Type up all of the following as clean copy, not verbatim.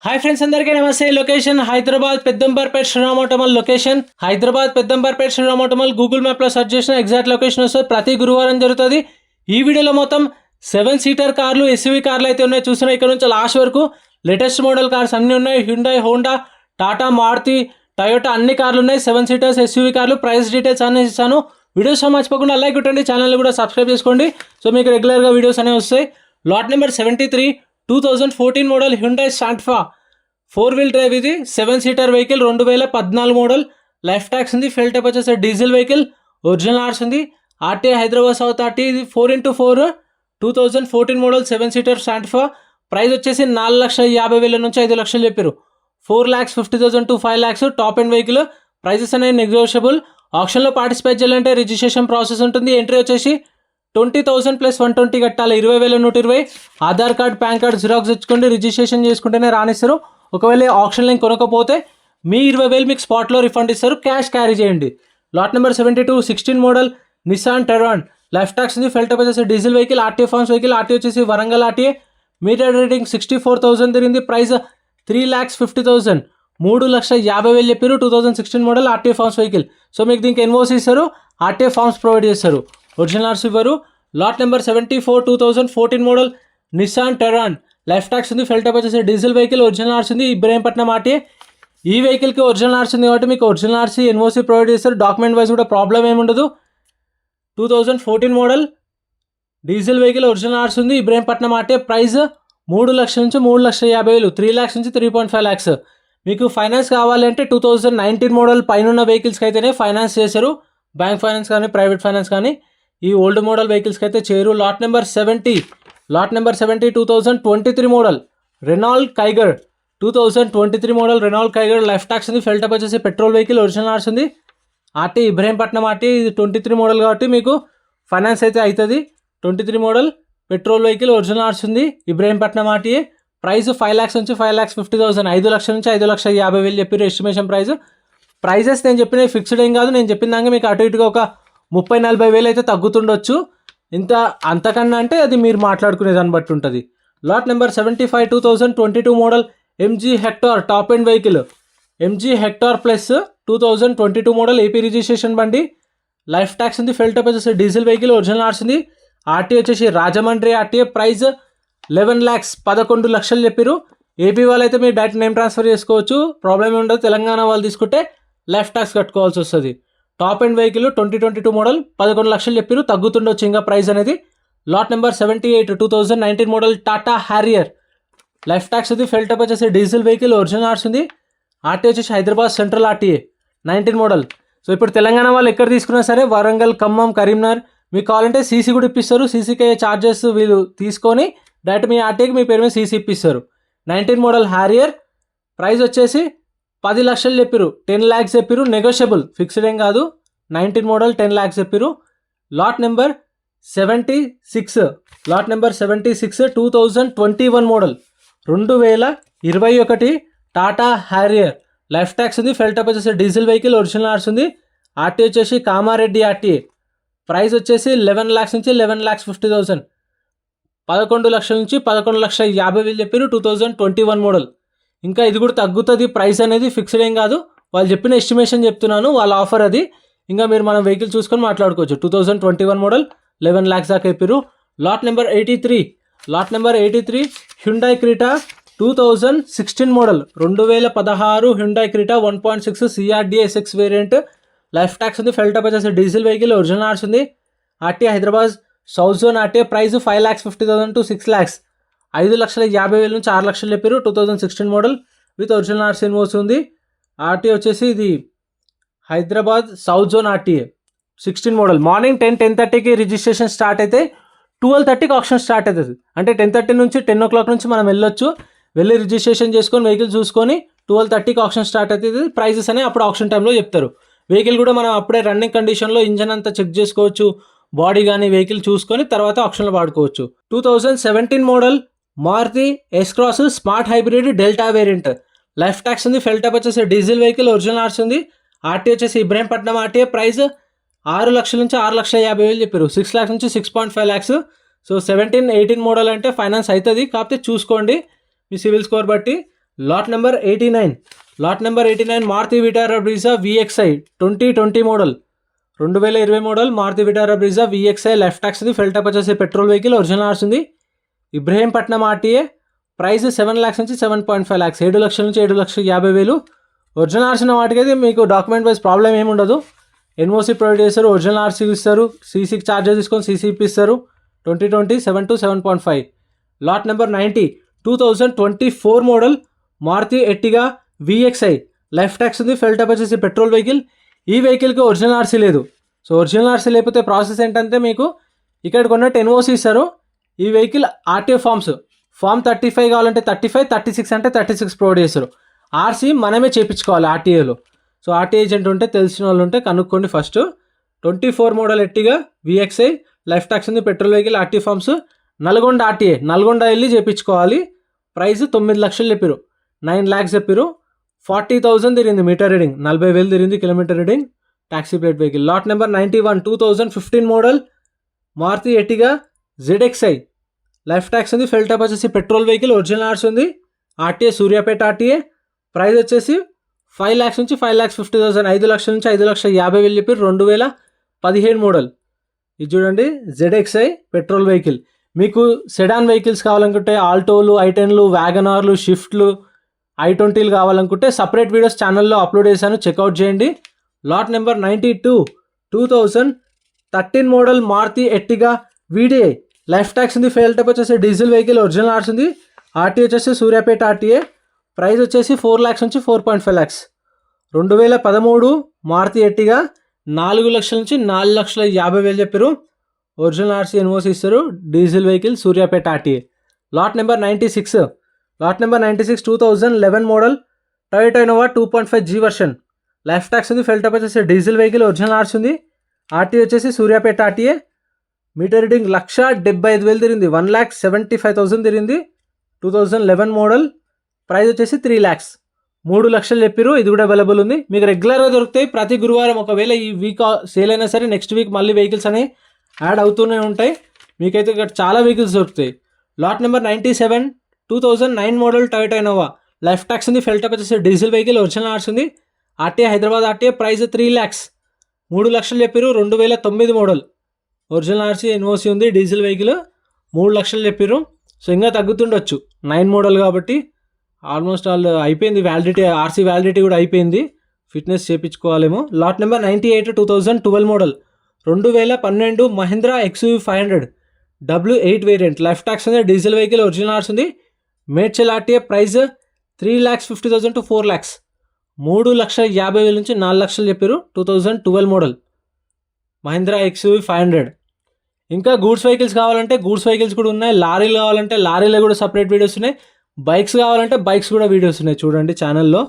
Hi friends, అందరికీ నమస్తే. Location Hyderabad Peddamberpet శ్రీరామోటమల్ లొకేషన్. హైదరాబాద్ పెద్దంబర్పేట్ శ్రీరామోటమల్ గూగుల్ మ్యాప్లో సెర్చ్ చేసిన ఎగ్జాక్ట్ లొకేషన్ వస్తుంది. ప్రతి గురువారం జరుగుతుంది. ఈ వీడియోలో మొత్తం 7 సీటర్ కార్లు, ఎస్యూవీ కార్లు అయితే ఉన్నాయి. చూస్తున్నాయి ఇక్కడ నుంచి లాస్ట్ వరకు లేటెస్ట్ మోడల్ కార్స్ అన్నీ ఉన్నాయి. Hyundai, Honda, Tata, Maruti, Toyota అన్ని కార్లు ఉన్నాయి. 7 సీటర్స్ ఎస్యూవీ కార్లు. ప్రైస్ డీటెయిల్స్ అన్నీ ఇస్తాను. వీడియోస్ మర్చిపోకుండా లైక్ కొట్టండి, ఛానల్ కూడా సబ్స్క్రైబ్ చేసుకోండి. సో మీకు రెగ్యులర్గా వీడియోస్ అనేవి వస్తాయి. Lot number 73 2014 model Hyundai Santa Fe 4-wheel drive. ఇది 7 seater vehicle, 2014 model. Life tax ఉంది. ఫెల్ టైప్ వచ్చేసి డీజిల్ వెహికల్. ఒరిజినల్ ఆర్స్ ఉంది. RTA Hyderabad south RT. ఇది 4x4 2014 మోడల్ 7 సీటర్ శాంట్ఫా. ప్రైస్ వచ్చేసి 4,50,000 నుంచి 5 లక్షలు చెప్పారు. 4,50,000 to 5 lakhs top end vehicle. Prices అనేవి నెగోషియబుల్. ఆప్షన్లో పార్టిసిపేట్ చేయాలంటే రిజిస్ట్రేషన్ ప్రాసెస్ ఉంటుంది. ఎంట్రీ వచ్చేసి 20,000 + 120 కట్టాలి. 20,120. Aadhaar card, PAN card xerox తెచ్చుకోండి. రిజిస్ట్రేషన్ చేసుకుంటేనే రానిస్తారు. ఒకవేళ ఆప్షన్ లింక్ కొనకపోతే మీ 20,000 మీకు స్పాట్లో రిఫండ్ ఇస్తారు. క్యాష్ క్యారీ చేయండి. Lot number 72 16 model Nissan Terrano. Life tax ఉంది. ఫెల్ టైప్ వచ్చేసి diesel vehicle. RTA forms vehicle. RT వచ్చేసి వరంగల్ ఆర్టీఏ. మీటర్ రేటింగ్ 64,000 తిరిగింది. ప్రైస్ 3,50,000. 3,50,000 చెప్పారు. 2016 model RTA forms vehicle. So మీకు దీనికి ఎన్ఓసి ఇస్తారు. ఆర్టీఏ ఫార్మ్స్ ప్రొవైడ్ చేస్తారు. ఒరిజినల్ ఆర్స్ ఇవ్వరు. Lot number 74 2014 model Nissan Terrano. Life tax ఉంది. ఫెల్ టైప్ వచ్చేసి డీజిల్ వెహికల్. ఒరిజినల్ ఆర్స్ ఉంది. ఇబ్రహీంపట్నం ఆర్టీఏ. ఈ వెహికల్కి ఒరిజినల్ ఆర్స్ ఉంది కాబట్టి మీకు ఒరిజినల్ ఆర్సీ ఎన్ఓసి ప్రొవైడ్ చేస్తారు. డాక్యుమెంట్ వైజ్ కూడా ప్రాబ్లం ఏమి ఉండదు. 2014 model diesel vehicle. Original RC ఉంది. ఇబ్రహీంపట్నం ఆర్టీఏ. ప్రైస్ 3 లక్షల నుంచి 3,50,000. 3 lakhs నుంచి 3.5 lakhs. మీకు ఫైనాన్స్ కావాలంటే 2019 మోడల్ పైన వెహికల్స్కి అయితేనే ఫైనాన్స్ చేశారు. బ్యాంక్ ఫైనాన్స్ కానీ ప్రైవేట్ ఫైనాన్స్ కానీ ఈ ఓల్డ్ మోడల్ వెహికల్స్కి అయితే చేయరు. Lot number 70 2023 model Renault Kiger. 2023 model Renault Kiger. Life tax ఉంది. ఫెల్ టైప్ వచ్చేసి పెట్రోల్ వెహికల్. ఒరిజినల్ ఆర్స్ ఉంది. RT Ibrahimpatnam RT. ఇది 23 మోడల్ కాబట్టి మీకు ఫైనాన్స్ అయితే అవుతుంది. 23 model petrol vehicle. Original RC ఉంది. ఇబ్రహీంపట్నం ఆర్టీఏ. ప్రైస్ 5 lakhs నుంచి 5,50,000. 5 లక్షల నుంచి 5,50,000 చెప్పారు ఎస్టిమేషన్ ప్రైస్. ప్రైజెస్ నేను చెప్పిన ఫిక్స్డ్ ఏం కాదు. నేను చెప్పిన దాకా మీకు అటు ఇటుగా ఒక 30,000-40,000 అయితే తగ్గుతుండొచ్చు. అంతకన్నా అంటే అది మీరు మాట్లాడుకునే దాన్ని బట్టి ఉంటుంది. Lot number 75 2022 model MG hectare top end vehicle. MG hectare plus 2022 model AP registration బండి. లైఫ్ ట్యాక్స్ ఉంది. ఫెల్ టైప్ వచ్చేసి డీజిల్ వెహికల్. ఒరిజినల్ ఆర్స్ ఉంది. ఆర్టీ వచ్చేసి రాజమండ్రి ఆర్టీఏ. ప్రైస్ 11 lakhs 11 లక్షలు చెప్పారు. ఏపీ వాళ్ళు అయితే మీరు డైరెక్ట్ నేమ్ ట్రాన్స్ఫర్ చేసుకోవచ్చు. ప్రాబ్లం ఉండదు. తెలంగాణ వాళ్ళు తీసుకుంటే లైఫ్ ట్యాక్స్ కట్టుకోవాల్సి వస్తుంది. టాప్ ఎండ్ వెహికల్ 2022 మోడల్ 11 లక్షలు చెప్పారు. తగ్గుతుండొచ్చు ఇంకా ప్రైస్ అనేది. Lot number 78 2019 model Tata Harrier. Life tax ఉంది. ఫెల్ టైప్ వచ్చేసి డీజిల్ వెహికల్. ఒరిజినల్ ఆర్స్ ఉంది. ఆర్టీ వచ్చేసి Hyderabad central RTA 19 model. So ఇప్పుడు తెలంగాణ వాళ్ళు ఎక్కడ తీసుకున్నా సరే వరంగల్, ఖమ్మం, కరీంనగర్ మీకు కావాలంటే సీసీ కూడా ఇప్పిస్తారు. సీసీకి ఛార్జెస్ వీళ్ళు తీసుకొని డైరెక్ట్ మీ ఆర్టీకి మీ పేరు మీద సీసీ ఇప్పిస్తారు. 19 model Harrier. ప్రైస్ వచ్చేసి 10 లక్షలు చెప్పారు. 10 lakhs చెప్పారు. నెగోషియబుల్, ఫిక్స్డ్ ఏం కాదు. 19 మోడల్ 10 lakhs చెప్పారు. Lot number 76 2021 model 2021 Tata Harrier. Life tax ఉంది. ఫెల్ టైప్ వచ్చేసి డీజిల్ వెహికల్. ఒరిజినల్ ఆర్స్ ఉంది. ఆర్టీ వచ్చేసి కామారెడ్డి ఆర్టీఏ. ప్రైస్ వచ్చేసి 11 lakhs నుంచి 11,50,000. 11 లక్షల నుంచి 11,50,000 చెప్పారు. 2021 మోడల్. ఇంకా ఇది కూడా తగ్గుతుంది. ప్రైస్ అనేది ఫిక్స్డ్ ఏం కాదు. వాళ్ళు చెప్పిన ఎస్టిమేషన్ చెప్తున్నాను. వాళ్ళ ఆఫర్ అది. ఇంకా మీరు మనం వెహికల్ చూసుకొని మాట్లాడుకోవచ్చు. 2021 మోడల్ 11 lakhs దాకా చెప్పారు. Lot number 83 Hyundai Creta 2016 model 2016 Hyundai Creta 1.6 CRDSX variant. Life tax ఉంది. ఫెల్ టైప్ వచ్చేసి డీజిల్ వెహికల్. ఒరిజినల్ ఆర్స్ ఉంది. RT Hyderabad south zone RT. Price 5,50,000 to 6 lakhs. 5,50,000 నుంచి 6 లక్షలు చెప్పారు. 2016 model with original RC invoice ఉంది. RT వచ్చేసి ఇది Hyderabad south zone RTA 16 model. Morning 10-10:30కి రిజిస్ట్రేషన్ స్టార్ట్ అయితే 12:30కి ఆప్షన్ స్టార్ట్ అవుతుంది. అంటే 10:30 నుంచి 10 o'clock నుంచి మనం వెళ్ళొచ్చు. వెళ్ళి రిజిస్ట్రేషన్ చేసుకొని వెహికల్ చూసుకొని 12:30కి ఆప్షన్ స్టార్ట్ అవుతుంది. ప్రైజెస్ అనేవి అప్పుడు ఆప్షన్ టైంలో చెప్తారు. వెహికల్ కూడా మనం అప్పుడే రన్నింగ్ కండిషన్లో ఇంజన్ అంతా చెక్ చేసుకోవచ్చు. బాడీ కానీ వెహికల్ చూసుకొని తర్వాత ఆప్షన్లో వాడుకోవచ్చు. 2017 model Maruti S Cross smart hybrid delta variant. Life tax ఉంది. ఫెల్ టైప్ వచ్చేసి డీజిల్ వెహికల్. ఒరిజినల్ ఆర్స్ ఉంది. ఆర్టీ వచ్చేసి ఇబ్రహీంపట్నం ఆర్టీఏ. ప్రైస్ 6 లక్షల నుంచి 6,50,000 చెప్పారు. 6 lakhs నుంచి 6.5 lakhs. సో 17-18 మోడల్ అంటే ఫైనాన్స్ అవుతుంది. కాకపోతే చూసుకోండి మీ సివిల్ స్కోర్ బట్టి. Lot number 89 Maruti Vitara Brezza VXI 2020 మోడల్ 2020 మోడల్ Maruti Vitara Brezza VXI left tax ఉంది, ఫెల్ టైప్ వచ్చేసి పెట్రోల్ వెహికల్, ఒరిజినల్ ఆర్స్ ఉంది, ఇబ్రహీంపట్నం RTA, ప్రైస్ 7 lakhs నుంచి 7.5 lakhs, 7 లక్షల నుంచి 7,50,000. ఒరిజినల్ ఆర్స్ ఉన్న వాటికైతే మీకు డాక్యుమెంట్ వైజ్ ప్రాబ్లం ఏమి ఉండదు. NOC ప్రొవైడ్ చేస్తారు, ఒరిజినల్ ఆర్సీ ఇస్తారు, CCకి ఛార్జెస్ తీసుకొని CC ఇప్పిస్తారు. 2020 7 to 7.5. Lot number 90 2024 model Maruti Ertiga VXI life tax ఉంది, ఫెల్ టైప్ వచ్చేసి పెట్రోల్ వెహికల్. ఈ వెహికల్కి ఒరిజినల్ ఆర్సీ లేదు. సో ఒరిజినల్ ఆర్సీ లేకపోతే ప్రాసెస్ ఏంటంటే మీకు ఇక్కడ కొన్నట్టు NOC ఇస్తారు. ఈ వెహికల్ RTA ఫామ్ 35 కావాలంటే 35, 36 అంటే 36 ప్రొవైడ్ చేస్తారు. ఆర్సీ మనమే చేయించుకోవాలి RTAలో. సో RTA ఏజెంట్ ఉంటే తెలిసిన వాళ్ళు ఉంటే కనుక్కోండి first. 24 model Ertiga VXI life tax ఉంది, petrol vehicle, RTA forms, Nalgonda RTA, Nalgonda వెళ్ళి చేయించుకోవాలి. ప్రైస్ 9 లక్షలు చెప్పారు, 9 lakhs చెప్పారు. 40,000 తిరిగింది మీటర్ రీడింగ్, 40,000 తిరిగింది kilometre reading, taxi plate vehicle. Lot number 91 2015 model Maruti Ertiga ZXI life tax ఉంది, ఫెల్ టైప్ వచ్చేసి పెట్రోల్ వెహికల్, ఒరిజినల్ ఆర్స్ ఉంది, RTA సూర్యాపేట RTA. ప్రైస్ వచ్చేసి 5 lakhs నుంచి 5,50,000, 5 లక్షల నుంచి 5,50,000 చెప్పారు. 2017 మోడల్. ఇది చూడండి ZXI పెట్రోల్ వెహికల్. మీకు సెడాన్ వెహికల్స్ కావాలనుకుంటే ఆల్టోలు, I10లు, వ్యాగనార్లు, షిఫ్ట్లు, I20లు కావాలనుకుంటే సపరేట్ వీడియోస్ ఛానల్లో అప్లోడ్ చేశాను, చెక్అవుట్ చేయండి. Lot number 92 2013 model Maruti Ertiga VDI life tax ఉంది, ఫెల్ టైప్ వచ్చేసి డీజిల్ వెహికల్, ఒరిజినల్ ఆర్స్ ఉంది, RTA వచ్చేసి సూర్యాపేట RTA. ప్రైస్ వచ్చేసి 4 lakhs నుంచి 4.5 lakhs. 2013 మారుతి ఎర్టిగా 4 లక్షల నుంచి 4,50,000 చెప్పారు. ఒరిజినల్ ఆర్సీ NOC ఇస్తారు, diesel vehicle, Suryapet RTA. Lot number 96 2011 model Toyota Innova 2.5G version life tax ఉంది, ఫెల్ టైప్ వచ్చేసి డీజిల్ వెహికల్, ఒరిజినల్ ఆర్స్ ఉంది, RTA వచ్చేసి సూర్యాపేట RTA. మీటర్ రీడింగ్ 1,75,000 తిరిగింది, 1,75,000 తిరిగింది. 2011 మోడల్. ప్రైస్ వచ్చేసి 3 lakhs, 3 లక్షలు చెప్పారు. ఇది కూడా అవైలబుల్ ఉంది, మీకు రెగ్యులర్గా దొరుకుతాయి. ప్రతి గురువారం ఒకవేళ ఈ వీక్ సేల్ అయినా సరే నెక్స్ట్ వీక్ మళ్ళీ వెహికల్స్ అనేవి యాడ్ అవుతూనే ఉంటాయి. మీకైతే ఇక్కడ చాలా వెహికల్స్ దొరుకుతాయి. Lot number 97 2009 model Toyota Innova life tax ఉంది, ఫెల్ టైప్ వచ్చేసి డీజిల్ వెహికల్, ఒరిజినల్ ఆర్స్ ఉంది, RTA Hyderabad RTA. Price 3 lakhs, 3 లక్షలు చెప్పారు. 2009 మోడల్, ఒరిజినల్ ఆర్సీ NOC ఉంది, డీజిల్ వెహికల్, 3 లక్షలు చెప్పారు. సో ఇంకా తగ్గుతుండొచ్చు, 9 మోడల్ కాబట్టి. ఆల్మోస్ట్ ఆల్ అయిపోయింది వ్యాలిడిటీ, ఆర్సీ వ్యాలిడిటీ కూడా అయిపోయింది, fitness చేయించుకోవాలేమో. Lot number 98 2012 model 2012 Mahindra XUV 500 W8 variant life tax ఉంది, డీజిల్ వెహికల్, ఒరిజినల్ ఆర్స్ ఉంది, Medchal RTA. Price 3,50,000 to 4 lakhs, 3,50,000 నుంచి 4 లక్షలు చెప్పారు. 2012 మోడల్ మహీంద్రా XUV 500. ఇంకా గూడ్స్ వెహికల్స్ కావాలంటే గూడ్స్ వెహికల్స్ కూడా ఉన్నాయి, లారీలు కావాలంటే లారీలో కూడా సపరేట్ వీడియోస్ ఉన్నాయి, బైక్స్ కావాలంటే బైక్స్ కూడా వీడియోస్ ఉన్నాయి, చూడండి ఛానల్లో.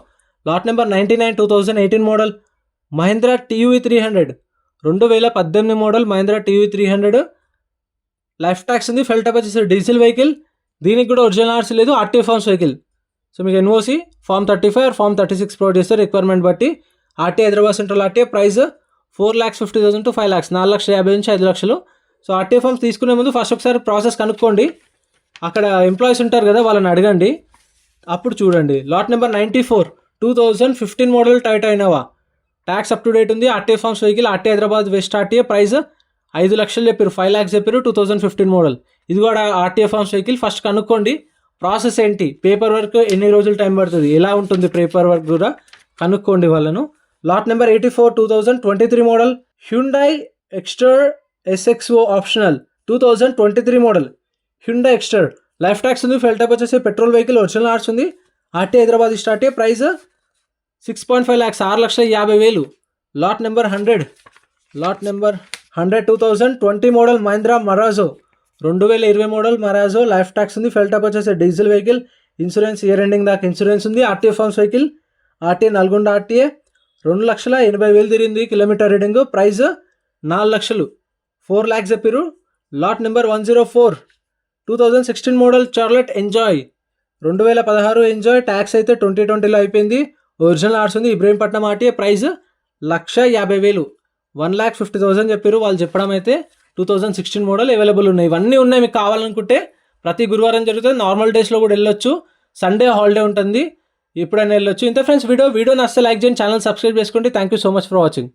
Lot number 99 2018 model Mahindra TUV 300 2018 model Mahindra TUV 300 life tax ఉంది, ఫెల్ టైప్ వచ్చేసి డీజిల్ వెహికల్, దీనికి కూడా ఒరిజినల్ ఆర్సీ లేదు, RTA ఫార్మ్స్ వెహికల్. సో మీకు NOC form 35 or form 36 provide చేస్తారు రిక్వైర్మెంట్ బట్టి. RTA Hyderabad central RTA. Price 4,50,000 to 5 lakhs, 4,50,000 నుంచి 5 లక్షలు. సో RTA ఫార్మ్స్ తీసుకునే ముందు ఫస్ట్ ఒకసారి ప్రాసెస్ కనుక్కోండి, అక్కడ ఎంప్లాయీస్ ఉంటారు కదా వాళ్ళని అడగండి, అప్పుడు చూడండి. Lot number 94 2015 model Toyota Innova tax up to date ఉంది, RTA forms vehicle, RTA Hyderabad west RTA. Price 5 లక్షలు చెప్పారు, 5 lakhs చెప్పారు. 2015 మోడల్, ఇది కూడా RTA ఫార్మ్స్ వెహికల్. ఫస్ట్ కనుక్కోండి ప్రాసెస్ ఏంటి, పేపర్ వర్క్ ఎన్ని రోజులు టైం పడుతుంది, ఎలా ఉంటుంది పేపర్ వర్క్ కూడా కనుక్కోండి వాళ్ళను. Lot number 84 2023 model Hyundai Exter SXO optional 2023 model Hyundai Exter life tax ఉంది, ఫెల్ టైప్ వచ్చేసి పెట్రోల్ వెహికల్, ఒరిజినల్ ఆర్స్ ఉంది, RTA Hyderabad RTA. Price 6.5 lakhs, 6,50,000. Lot number 100 2020 model Mahindra Marazzo 2020 model Marazzo life tax ఉంది, fuel type వచ్చేసి diesel vehicle, insurance year ending దాకా insurance ఉంది, RTA forms vehicle, RTA Nalgonda RTA. 2,80,000 తిరిగింది kilometre reading. Price 4 లక్షలు, 4 lakhs చెప్పారు. Lot number 104 2016 model Charlotte enjoy 2016 enjoy, tax అయితే 2020లో అయిపోయింది, original RC ఉంది, ఇబ్రహీంపట్నం RTA. ప్రైస్ 1,50,000, 1,50,000 చెప్పారు వాళ్ళు చెప్పడం అయితే. 2016 మోడల్ అవైలబుల్ ఉన్నాయి, ఇవన్నీ ఉన్నాయి. మీకు కావాలనుకుంటే ప్రతి గురువారం జరుగుతుంది, నార్మల్ డేస్లో కూడా వెళ్ళొచ్చు, సండే హాలిడే ఉంటుంది. ఇప్పుడైనా వెళ్ళొచ్చు. ఇంత ఫ్రెండ్స్ వీడియో నచ్చితే లైక్ చేయండి, ఛానల్ సబ్స్క్రైబ్ చేసుకోండి. Thank you so much for watching.